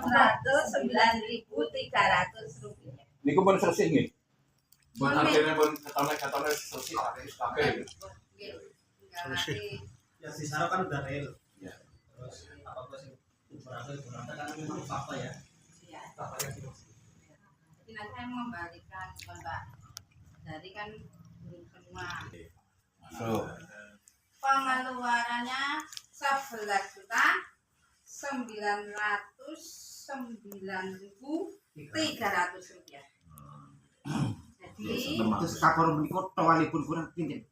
609.300 rupiah. Niku pun selesai nggih. Pun harganya pun katanya selesai kabeh. Ya di sana kan udah real. Ya. Terus apa sih berhasil kan memang fakta ya. Iya. Faktanya gitu. Jadi nanti saya mengembalikan Pak dari kan belum semua. So, Pengeluarannya 11.909.300 rupiah. Jadi Terus kapor menika towalipun kurang pinten?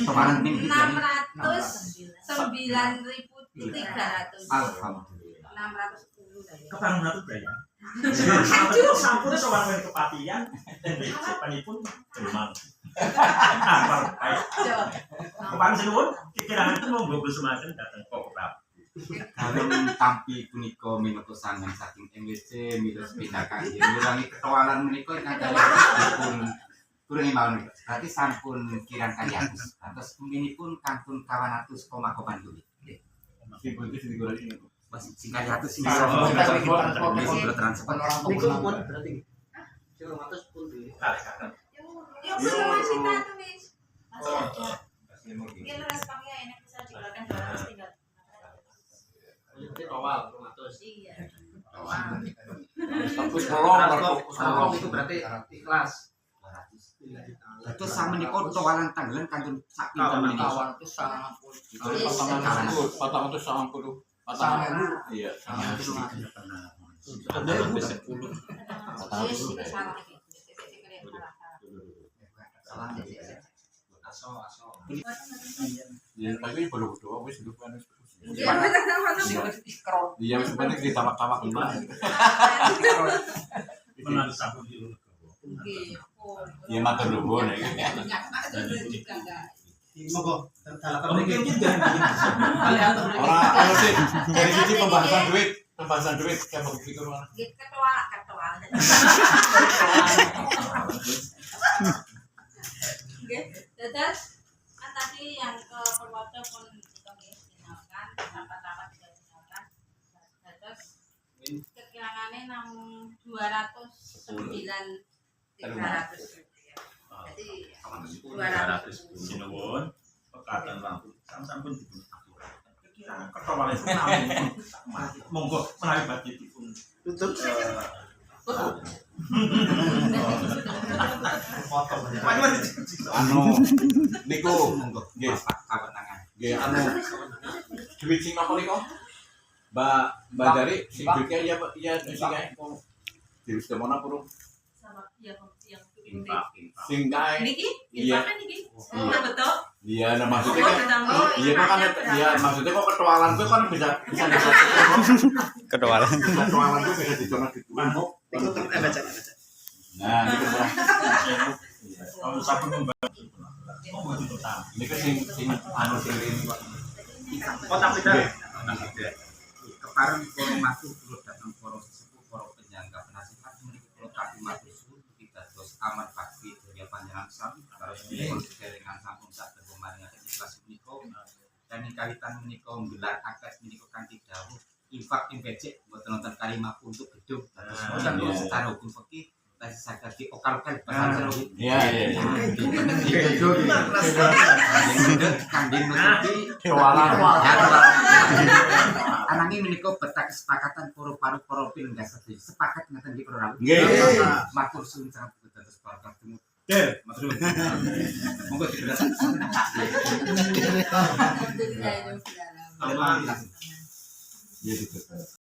Towalan pinten? 609.300. Alhamdulillah. 610 ya. Kebangun berapa? Sampun sowan kepatian dan sipanipun demam. Kepan senuwun pikiran itu monggo semakin datang kok Pak. Kalau tampi punika minangka sangen saking MWC milos pinakan mirangi ketowalan menika ingkang kurang mawon. Berarti sampun kirang kali atus. Atus kuminipun kantun kawan atus koma dulu. si pun itu digoreng niku. Singkat atus ini transfer orang niku pun berarti 100 pun di Ya belum masih tulis. Masih ada. Dia leras pakai ini bisa dikeluarkan 200 tinggal. itu awal 200. Iya. Status melong Itu berarti ikhlas. Terus sama menika towalan tanggalan kantun sak pinten menika. Kawan itu sangat Patang itu sangat kudu. Patang iya. Sangat itu Ada lebih 10. Patang itu sudah. Salah. aso. Ya tapi baru doa wis hidup kan. Iya, Dia wis penting ditamak-tamak gimana. Menan sabun di luar. Iya matur nuwun ya. Monggo dalam mungkin jangan Ora kalau sih dari sisi pembahasan duit kayak begitu mana. ketua. Oke, terus kan tadi yang ke Purwokerto pun kita finalkan, rapat-rapat sudah finalkan. Terus kekurangannya namun 209.300 rupiah. Jadi 200 sinuwun pekatan lampu sampun dipun aturan. Kira ketawale namun monggo menawi badhe dipun tutup. Anu niku nggih kawenangan. nggih anu duit sing napa niku? Mbak Dari sing duitnya ya sing kae kok diwis demona purung sama yang sing kae niki, iya kan niki. Oh, betul. iya nah maksudnya kan iya iya, kan iya maksudnya kok ketualan itu kan bisa Ketualan. ketualan itu bisa dicoba gitu nah gitu lah Kalau sabun membantu. Monggo ditutup. ini kan sing anu sing ini Pak. Kotak tidak. Kepareng koro matur kula dateng koro sesepuh koro penyangga penasihat menika kula tapi matur suwun kita terus aman bakti dunia panjenengan sami karo dipun sekelingan sampun saged pemaringaken ikhlas menika dan kawitan menika nggelar akad menika kanthi dawuh infak becek mboten wonten kalimah untuk gedung terus secara hukum fikih masih saged diokal-okal bahasa Jawa. Iya iya Kangge nutupi ketualan ananging menika betah kesepakatan para pilenggas sedaya sepakat ngeten iki Prof. nggih Matur suwun sangat dados para ketemu. maksud Monggo diberasaken. Alhamdulillah. Aman. ya gitu